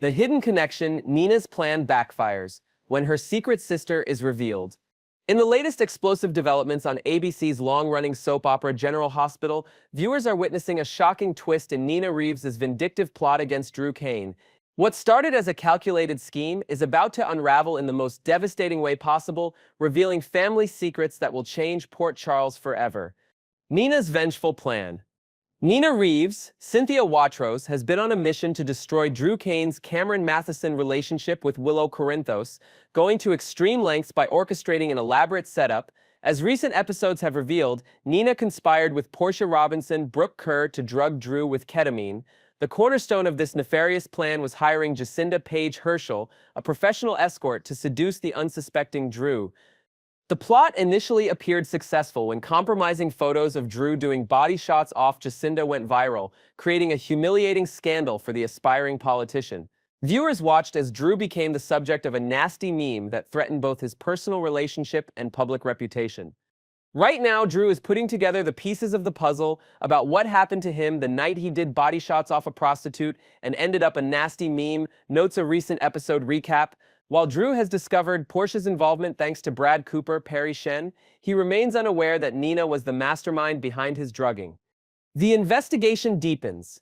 The hidden connection, Nina's plan backfires when her secret sister is revealed. In the latest explosive developments on ABC's long-running soap opera General Hospital, viewers are witnessing a shocking twist in Nina Reeves' vindictive plot against Drew Kane. What started as a calculated scheme is about to unravel in the most devastating way possible, revealing family secrets that will change Port Charles forever. Nina's vengeful plan. Nina Reeves, Cynthia Watros, has been on a mission to destroy Drew Kane's Cameron Matheson relationship with Willow Corinthos, going to extreme lengths by orchestrating an elaborate setup. As recent episodes have revealed, Nina conspired with Portia Robinson, Brooke Kerr to drug Drew with ketamine. The cornerstone of this nefarious plan was hiring Jacinda Page Herschel, a professional escort, to seduce the unsuspecting Drew. The plot initially appeared successful when compromising photos of Drew doing body shots off Jacinda went viral, creating a humiliating scandal for the aspiring politician. Viewers watched as Drew became the subject of a nasty meme that threatened both his personal relationship and public reputation. Right now, Drew is putting together the pieces of the puzzle about what happened to him the night he did body shots off a prostitute and ended up a nasty meme, notes a recent episode recap. While Drew has discovered Portia's involvement thanks to Brad Cooper, Perry Shen, he remains unaware that Nina was the mastermind behind his drugging. The investigation deepens.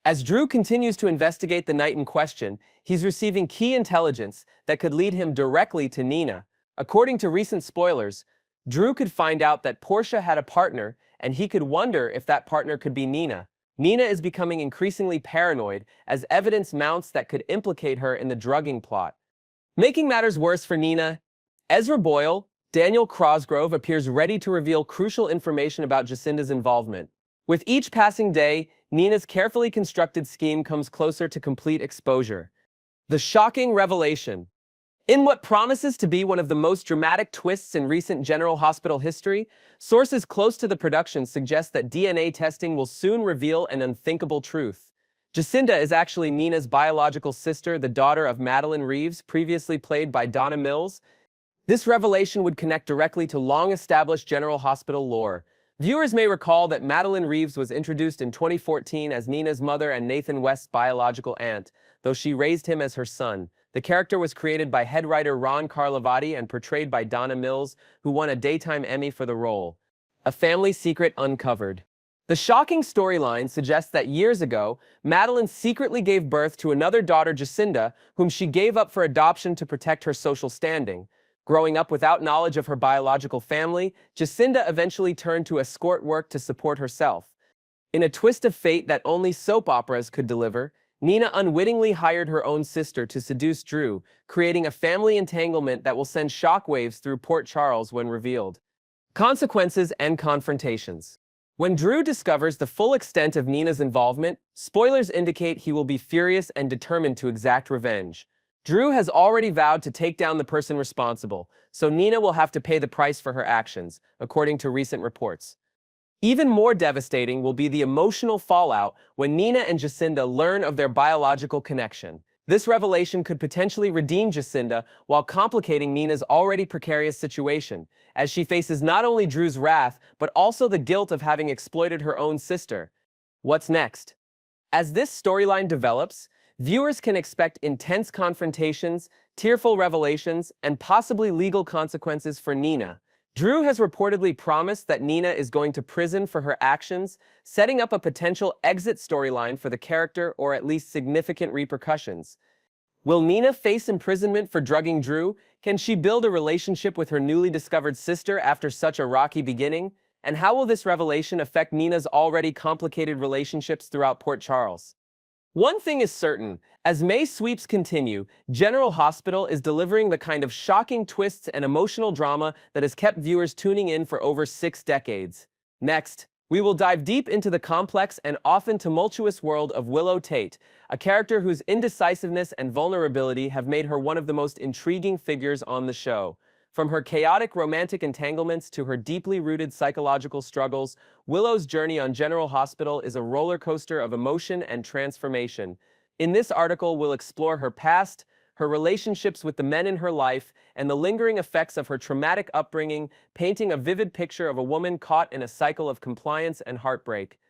As Drew continues to investigate the night in question, he's receiving key intelligence that could lead him directly to Nina. According to recent spoilers, Drew could find out that Portia had a partner, and he could wonder if that partner could be Nina. Nina is becoming increasingly paranoid as evidence mounts that could implicate her in the drugging plot. Making matters worse for Nina, Ezra Boyle, Daniel Crosgrove, appears ready to reveal crucial information about Jacinda's involvement. With each passing day, Nina's carefully constructed scheme comes closer to complete exposure. The shocking revelation. In what promises to be one of the most dramatic twists in recent General Hospital history, sources close to the production suggest that DNA testing will soon reveal an unthinkable truth. Jacinda is actually Nina's biological sister, the daughter of Madeline Reeves, previously played by Donna Mills. This revelation would connect directly to long-established General Hospital lore. Viewers may recall that Madeline Reeves was introduced in 2014 as Nina's mother and Nathan West's biological aunt, though she raised him as her son. The character was created by head writer Ron Carlivati and portrayed by Donna Mills, who won a Daytime Emmy for the role. A family secret uncovered. The shocking storyline suggests that years ago, Madeline secretly gave birth to another daughter, Jacinda, whom she gave up for adoption to protect her social standing. Growing up without knowledge of her biological family, Jacinda eventually turned to escort work to support herself. In a twist of fate that only soap operas could deliver, Nina unwittingly hired her own sister to seduce Drew, creating a family entanglement that will send shockwaves through Port Charles when revealed. Consequences and confrontations. When Drew discovers the full extent of Nina's involvement, spoilers indicate he will be furious and determined to exact revenge. Drew has already vowed to take down the person responsible, so Nina will have to pay the price for her actions, according to recent reports. Even more devastating will be the emotional fallout when Nina and Jacinda learn of their biological connection. This revelation could potentially redeem Jacinda while complicating Nina's already precarious situation, as she faces not only Drew's wrath, but also the guilt of having exploited her own sister. What's next? As this storyline develops, viewers can expect intense confrontations, tearful revelations, and possibly legal consequences for Nina. Drew has reportedly promised that Nina is going to prison for her actions, setting up a potential exit storyline for the character or at least significant repercussions. Will Nina face imprisonment for drugging Drew? Can she build a relationship with her newly discovered sister after such a rocky beginning? And how will this revelation affect Nina's already complicated relationships throughout Port Charles? One thing is certain, as May sweeps continue, General Hospital is delivering the kind of shocking twists and emotional drama that has kept viewers tuning in for over 6 decades. Next, we will dive deep into the complex and often tumultuous world of Willow Tate, a character whose indecisiveness and vulnerability have made her one of the most intriguing figures on the show. From her chaotic romantic entanglements to her deeply rooted psychological struggles, Willow's journey on General Hospital is a roller coaster of emotion and transformation. In this article, we'll explore her past, her relationships with the men in her life, and the lingering effects of her traumatic upbringing, painting a vivid picture of a woman caught in a cycle of compliance and heartbreak.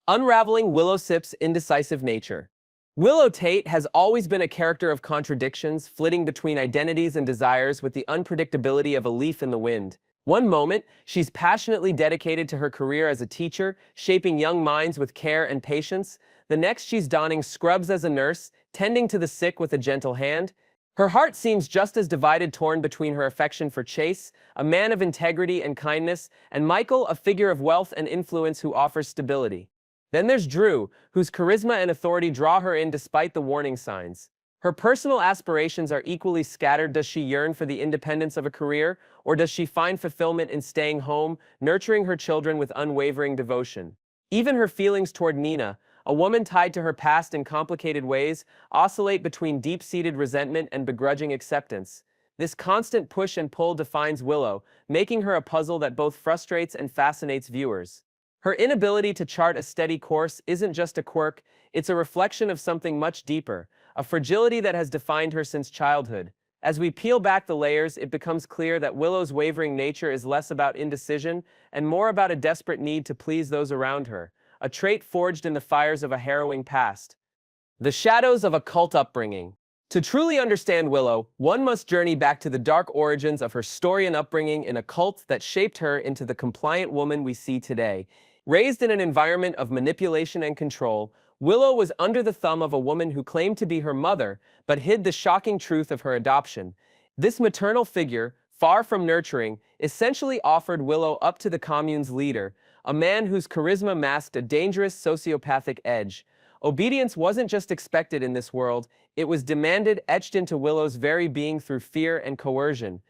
Unraveling Willow Sip's indecisive nature. Willow Tate has always been a character of contradictions, flitting between identities and desires with the unpredictability of a leaf in the wind. One moment, she's passionately dedicated to her career as a teacher, shaping young minds with care and patience. The next, she's donning scrubs as a nurse, tending to the sick with a gentle hand. Her heart seems just as divided, torn between her affection for Chase, a man of integrity and kindness, and Michael, a figure of wealth and influence who offers stability. Then there's Drew, whose charisma and authority draw her in despite the warning signs. Her personal aspirations are equally scattered. Does she yearn for the independence of a career, or does she find fulfillment in staying home, nurturing her children with unwavering devotion? Even her feelings toward Nina, a woman tied to her past in complicated ways, oscillate between deep-seated resentment and begrudging acceptance. This constant push and pull defines Willow, making her a puzzle that both frustrates and fascinates viewers. Her inability to chart a steady course isn't just a quirk, it's a reflection of something much deeper, a fragility that has defined her since childhood. As we peel back the layers, it becomes clear that Willow's wavering nature is less about indecision and more about a desperate need to please those around her, a trait forged in the fires of a harrowing past. The shadows of a cult upbringing. To truly understand Willow, one must journey back to the dark origins of her story and upbringing in a cult that shaped her into the compliant woman we see today. Raised in an environment of manipulation and control, Willow was under the thumb of a woman who claimed to be her mother, but hid the shocking truth of her adoption. This maternal figure, far from nurturing, essentially offered Willow up to the commune's leader, a man whose charisma masked a dangerous sociopathic edge. Obedience wasn't just expected in this world, it was demanded, etched into Willow's very being through fear and coercion.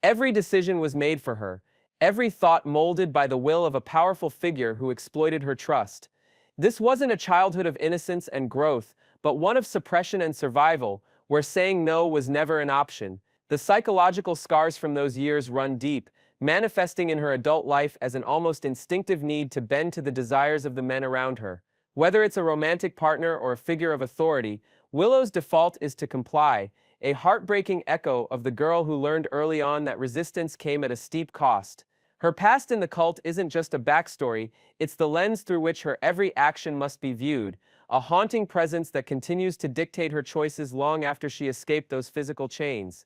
Every decision was made for her, every thought molded by the will of a powerful figure who exploited her trust. This wasn't a childhood of innocence and growth, but one of suppression and survival, where saying no was never an option. The psychological scars from those years run deep, manifesting in her adult life as an almost instinctive need to bend to the desires of the men around her. Whether it's a romantic partner or a figure of authority, Willow's default is to comply, a heartbreaking echo of the girl who learned early on that resistance came at a steep cost. Her past in the cult isn't just a backstory, it's the lens through which her every action must be viewed, a haunting presence that continues to dictate her choices long after she escaped those physical chains.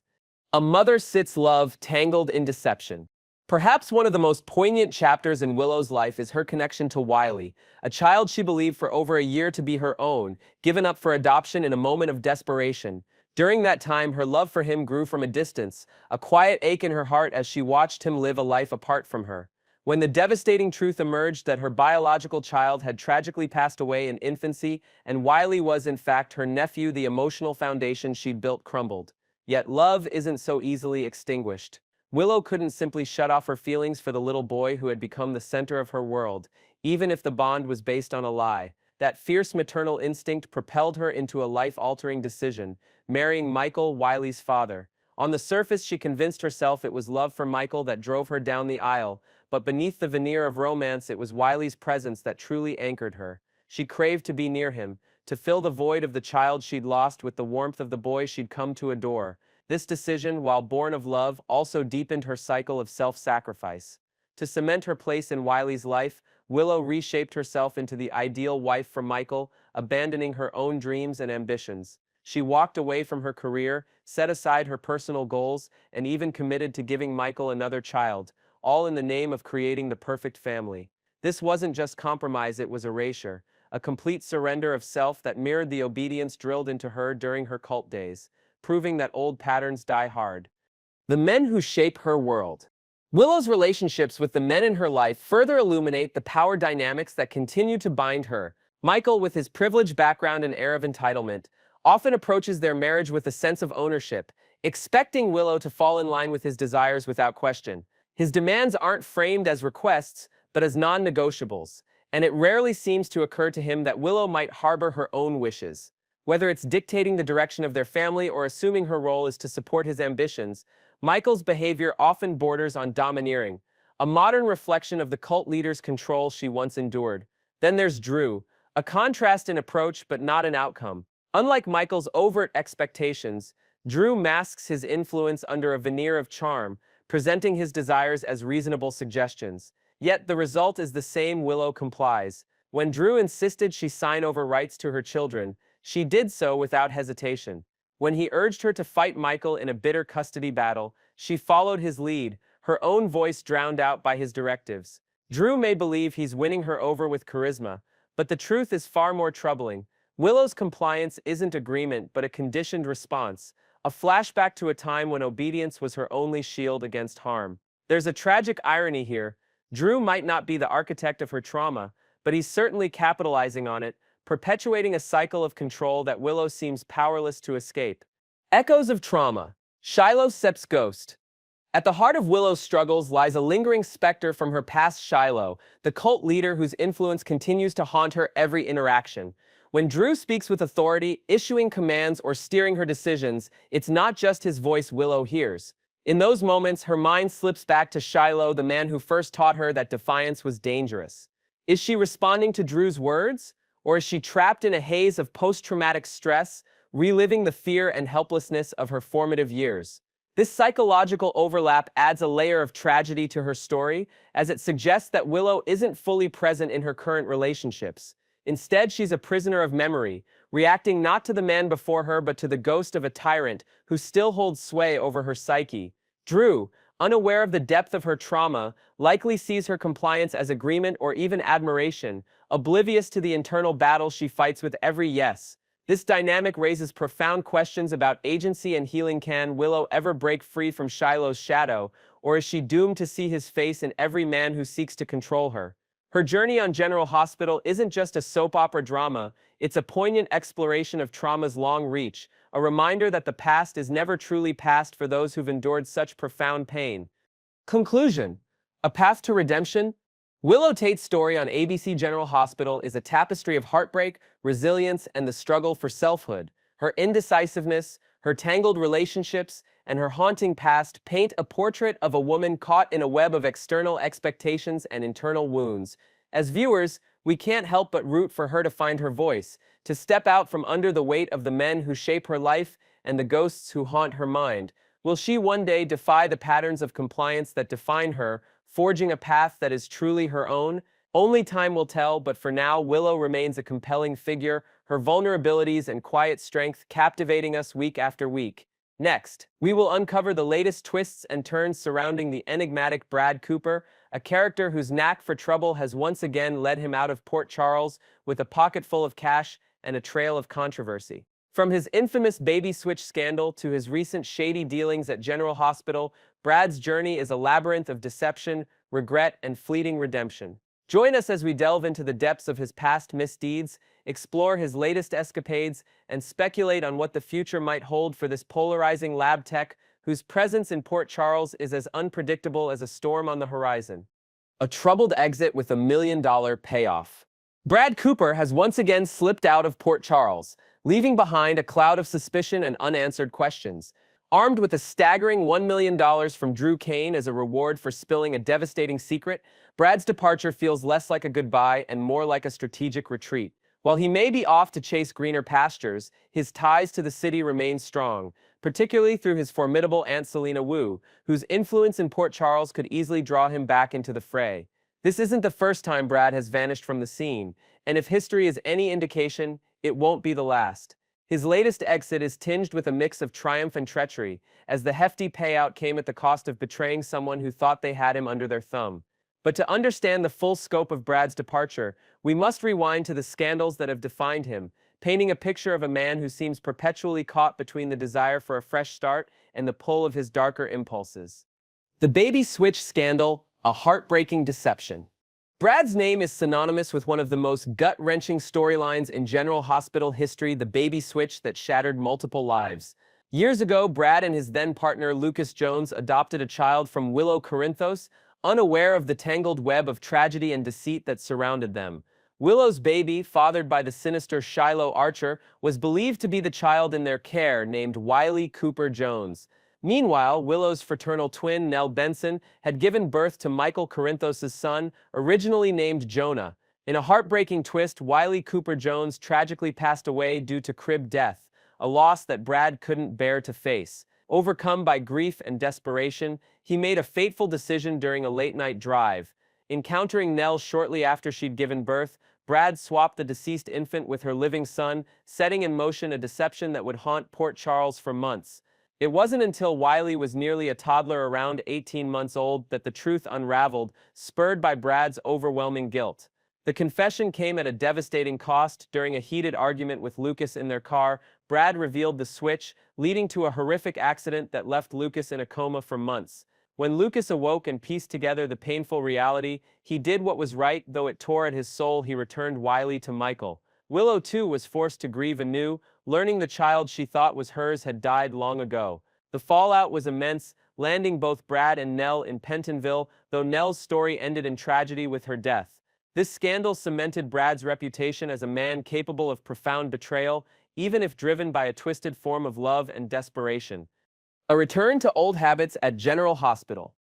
A mother sits love tangled in deception. Perhaps one of the most poignant chapters in Willow's life is her connection to Wiley, a child she believed for over a year to be her own, given up for adoption in a moment of desperation. During that time, her love for him grew from a distance, a quiet ache in her heart as she watched him live a life apart from her. When the devastating truth emerged that her biological child had tragically passed away in infancy, and Wiley was in fact her nephew, the emotional foundation she'd built crumbled. Yet love isn't so easily extinguished. Willow couldn't simply shut off her feelings for the little boy who had become the center of her world, even if the bond was based on a lie. That fierce maternal instinct propelled her into a life-altering decision, marrying Michael, Wiley's father. On the surface, she convinced herself it was love for Michael that drove her down the aisle, but beneath the veneer of romance, it was Wiley's presence that truly anchored her. She craved to be near him, to fill the void of the child she'd lost with the warmth of the boy she'd come to adore. This decision, while born of love, also deepened her cycle of self-sacrifice. To cement her place in Wiley's life, Willow reshaped herself into the ideal wife for Michael, abandoning her own dreams and ambitions. She walked away from her career, set aside her personal goals, and even committed to giving Michael another child, all in the name of creating the perfect family. This wasn't just compromise, it was erasure, a complete surrender of self that mirrored the obedience drilled into her during her cult days, proving that old patterns die hard. The men who shape her world. Willow's relationships with the men in her life further illuminate the power dynamics that continue to bind her. Michael, with his privileged background and air of entitlement, often approaches their marriage with a sense of ownership, expecting Willow to fall in line with his desires without question. His demands aren't framed as requests, but as non-negotiables, and it rarely seems to occur to him that Willow might harbor her own wishes. Whether it's dictating the direction of their family or assuming her role is to support his ambitions, Michael's behavior often borders on domineering, a modern reflection of the cult leader's control she once endured. Then there's Drew, a contrast in approach but not in outcome. Unlike Michael's overt expectations, Drew masks his influence under a veneer of charm, presenting his desires as reasonable suggestions. Yet the result is the same: Willow complies. When Drew insisted she sign over rights to her children, she did so without hesitation. When he urged her to fight Michael in a bitter custody battle, she followed his lead, her own voice drowned out by his directives. Drew may believe he's winning her over with charisma, but the truth is far more troubling. Willow's compliance isn't agreement but a conditioned response, a flashback to a time when obedience was her only shield against harm. There's a tragic irony here. Drew might not be the architect of her trauma, but he's certainly capitalizing on it, perpetuating a cycle of control that Willow seems powerless to escape. Echoes of trauma. Shiloh Sep's ghost. At the heart of Willow's struggles lies a lingering specter from her past Shiloh, the cult leader whose influence continues to haunt her every interaction. When Drew speaks with authority, issuing commands or steering her decisions, it's not just his voice Willow hears. In those moments, her mind slips back to Shiloh, the man who first taught her that defiance was dangerous. Is she responding to Drew's words? Or is she trapped in a haze of post-traumatic stress, reliving the fear and helplessness of her formative years? This psychological overlap adds a layer of tragedy to her story, as it suggests that Willow isn't fully present in her current relationships. Instead, she's a prisoner of memory, reacting not to the man before her but to the ghost of a tyrant who still holds sway over her psyche. Drew, unaware of the depth of her trauma, likely sees her compliance as agreement or even admiration, oblivious to the internal battle she fights with every yes. This dynamic raises profound questions about agency and healing. Can Willow ever break free from Shiloh's shadow, or is she doomed to see his face in every man who seeks to control her? Her journey on General Hospital isn't just a soap opera drama, it's a poignant exploration of trauma's long reach, a reminder that the past is never truly past for those who've endured such profound pain. Conclusion. A path to redemption? Willow Tate's story on ABC General Hospital is a tapestry of heartbreak, resilience, and the struggle for selfhood. Her indecisiveness, her tangled relationships, and her haunting past paint a portrait of a woman caught in a web of external expectations and internal wounds. As viewers, we can't help but root for her to find her voice, to step out from under the weight of the men who shape her life and the ghosts who haunt her mind. Will she one day defy the patterns of compliance that define her, forging a path that is truly her own? Only time will tell, but for now, Willow remains a compelling figure, her vulnerabilities and quiet strength captivating us week after week. Next, we will uncover the latest twists and turns surrounding the enigmatic Brad Cooper, a character whose knack for trouble has once again led him out of Port Charles with a pocket full of cash and a trail of controversy. From his infamous baby switch scandal to his recent shady dealings at General Hospital, Brad's journey is a labyrinth of deception, regret, and fleeting redemption. Join us as we delve into the depths of his past misdeeds, explore his latest escapades, and speculate on what the future might hold for this polarizing lab tech whose presence in Port Charles is as unpredictable as a storm on the horizon. A troubled exit with $1 million payoff. Brad Cooper has once again slipped out of Port Charles, leaving behind a cloud of suspicion and unanswered questions. Armed with a staggering $1 million from Drew Kane as a reward for spilling a devastating secret, Brad's departure feels less like a goodbye and more like a strategic retreat. While he may be off to chase greener pastures, his ties to the city remain strong, particularly through his formidable Aunt Selena Wu, whose influence in Port Charles could easily draw him back into the fray. This isn't the first time Brad has vanished from the scene, and if history is any indication, it won't be the last. His latest exit is tinged with a mix of triumph and treachery, as the hefty payout came at the cost of betraying someone who thought they had him under their thumb. But to understand the full scope of Brad's departure, we must rewind to the scandals that have defined him, painting a picture of a man who seems perpetually caught between the desire for a fresh start and the pull of his darker impulses. The baby switch scandal, a heartbreaking deception. Brad's name is synonymous with one of the most gut-wrenching storylines in General Hospital history, the baby switch that shattered multiple lives. Years ago, Brad and his then-partner Lucas Jones adopted a child from Willow Corinthos, unaware of the tangled web of tragedy and deceit that surrounded them. Willow's baby, fathered by the sinister Shiloh Archer, was believed to be the child in their care, named Wiley Cooper Jones. Meanwhile, Willow's fraternal twin, Nell Benson, had given birth to Michael Corinthos' son, originally named Jonah. In a heartbreaking twist, Wiley Cooper Jones tragically passed away due to crib death, a loss that Brad couldn't bear to face. Overcome by grief and desperation, he made a fateful decision during a late-night drive. Encountering Nell shortly after she'd given birth, Brad swapped the deceased infant with her living son, setting in motion a deception that would haunt Port Charles for months. It wasn't until Wiley was nearly a toddler, around 18 months old, that the truth unraveled, spurred by Brad's overwhelming guilt. The confession came at a devastating cost. During a heated argument with Lucas in their car, Brad revealed the switch, leading to a horrific accident that left Lucas in a coma for months. When Lucas awoke and pieced together the painful reality, he did what was right, though it tore at his soul. He returned Wiley to Michael. Willow, too, was forced to grieve anew, learning the child she thought was hers had died long ago. The fallout was immense, landing both Brad and Nell in Pentonville, though Nell's story ended in tragedy with her death. This scandal cemented Brad's reputation as a man capable of profound betrayal, even if driven by a twisted form of love and desperation. A return to old habits at General Hospital.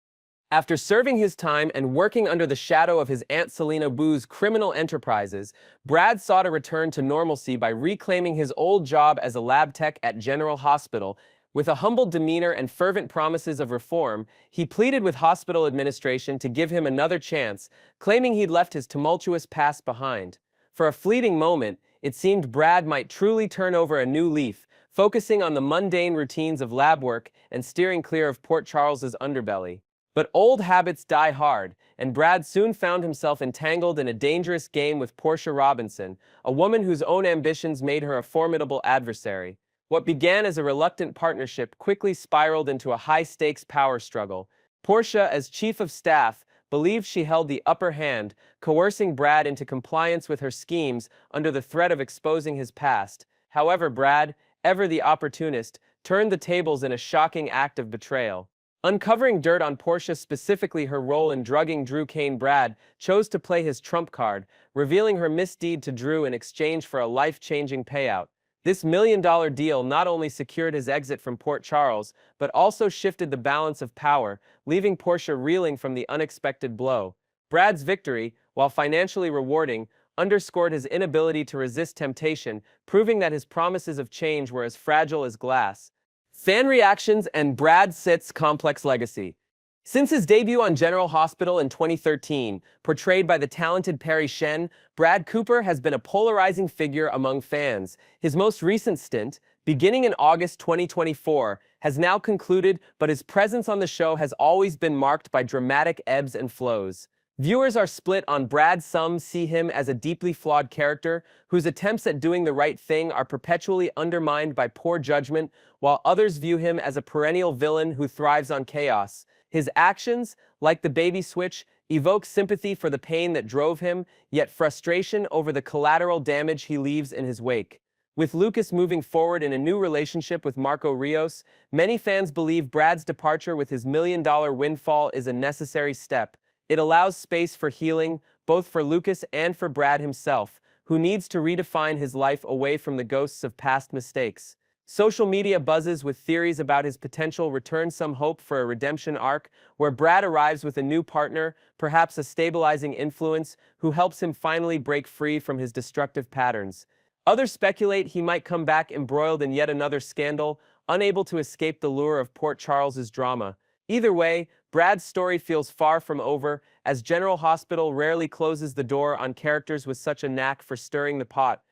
After serving his time and working under the shadow of his Aunt Selena Wu's criminal enterprises, Brad sought a return to normalcy by reclaiming his old job as a lab tech at General Hospital. With a humble demeanor and fervent promises of reform, he pleaded with hospital administration to give him another chance, claiming he'd left his tumultuous past behind. For a fleeting moment, it seemed Brad might truly turn over a new leaf, focusing on the mundane routines of lab work and steering clear of Port Charles's underbelly. But old habits die hard, and Brad soon found himself entangled in a dangerous game with Portia Robinson, a woman whose own ambitions made her a formidable adversary. What began as a reluctant partnership quickly spiraled into a high-stakes power struggle. Portia, as chief of staff, believed she held the upper hand, coercing Brad into compliance with her schemes under the threat of exposing his past. However, Brad, ever the opportunist, turned the tables in a shocking act of betrayal. Uncovering dirt on Portia, specifically her role in drugging Drew Kane, Brad chose to play his trump card, revealing her misdeed to Drew in exchange for a life-changing payout. This million-dollar deal not only secured his exit from Port Charles, but also shifted the balance of power, leaving Portia reeling from the unexpected blow. Brad's victory, while financially rewarding, underscored his inability to resist temptation, proving that his promises of change were as fragile as glass. Fan reactions and Brad Sitt's complex legacy. Since his debut on General Hospital in 2013, portrayed by the talented Perry Shen, Brad Cooper has been a polarizing figure among fans. His most recent stint, beginning in August 2024, has now concluded, but his presence on the show has always been marked by dramatic ebbs and flows. Viewers are split on Brad. Some see him as a deeply flawed character, whose attempts at doing the right thing are perpetually undermined by poor judgment, while others view him as a perennial villain who thrives on chaos. His actions, like the baby switch, evoke sympathy for the pain that drove him, yet frustration over the collateral damage he leaves in his wake. With Lucas moving forward in a new relationship with Marco Rios, many fans believe Brad's departure with his million-dollar windfall is a necessary step. It allows space for healing, both for Lucas and for Brad himself, who needs to redefine his life away from the ghosts of past mistakes. Social media buzzes with theories about his potential return, some hope for a redemption arc where Brad arrives with a new partner, perhaps a stabilizing influence, who helps him finally break free from his destructive patterns. Others speculate he might come back embroiled in yet another scandal, unable to escape the lure of Port Charles's drama. Either way, Brad's story feels far from over, as General Hospital rarely closes the door on characters with such a knack for stirring the pot.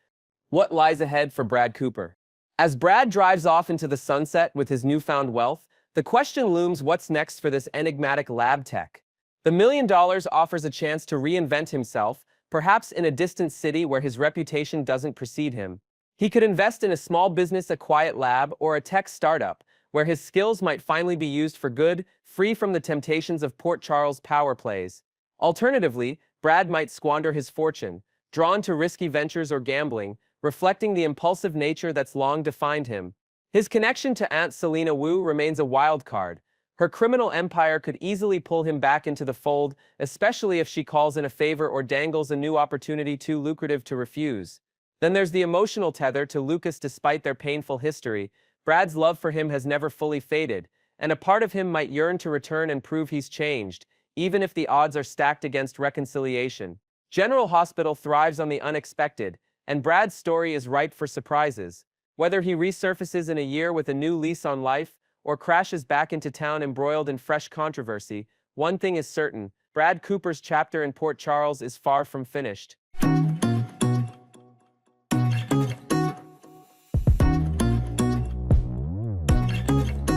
What lies ahead for Brad Cooper? As Brad drives off into the sunset with his newfound wealth, the question looms: what's next for this enigmatic lab tech? The $1 million offers a chance to reinvent himself, perhaps in a distant city where his reputation doesn't precede him. He could invest in a small business, a quiet lab, or a tech startup, where his skills might finally be used for good, free from the temptations of Port Charles' power plays. Alternatively, Brad might squander his fortune, drawn to risky ventures or gambling, reflecting the impulsive nature that's long defined him. His connection to Aunt Selena Wu remains a wild card. Her criminal empire could easily pull him back into the fold, especially if she calls in a favor or dangles a new opportunity too lucrative to refuse. Then there's the emotional tether to Lucas. Despite their painful history, Brad's love for him has never fully faded, and a part of him might yearn to return and prove he's changed, even if the odds are stacked against reconciliation. General Hospital thrives on the unexpected, and Brad's story is ripe for surprises. Whether he resurfaces in a year with a new lease on life, or crashes back into town embroiled in fresh controversy, one thing is certain: Brad Cooper's chapter in Port Charles is far from finished.